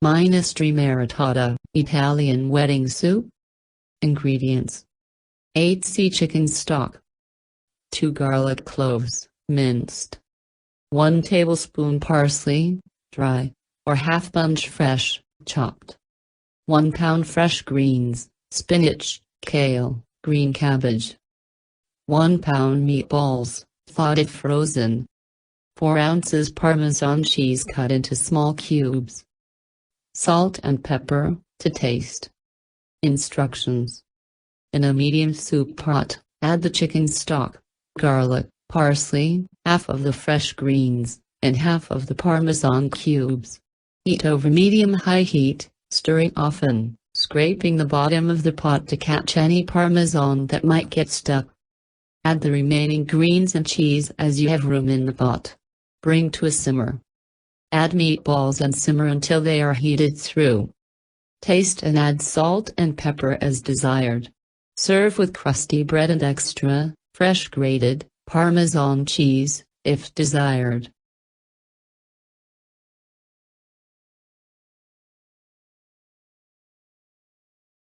Minestra Maritata, Italian wedding soup. Ingredients: 8c chicken stock, 2 garlic cloves, minced, 1 tablespoon parsley, dry, or half bunch fresh, chopped, 1 pound fresh greens, spinach, kale, green cabbage, 1 pound meatballs, thawed frozen, 4 ounces Parmesan cheese cut into small cubes, salt and pepper to taste. Instructions: in a medium soup pot, add the chicken stock, garlic, parsley, half of the fresh greens, and half of the Parmesan cubes. Heat over medium-high heat, stirring often, scraping the bottom of the pot to catch any Parmesan that might get stuck. Add the remaining greens and cheese as you have room in the pot. Bring to a simmer. Add meatballs and simmer until they are heated through. Taste and add salt and pepper as desired. Serve with crusty bread and extra, fresh grated, Parmesan cheese, if desired.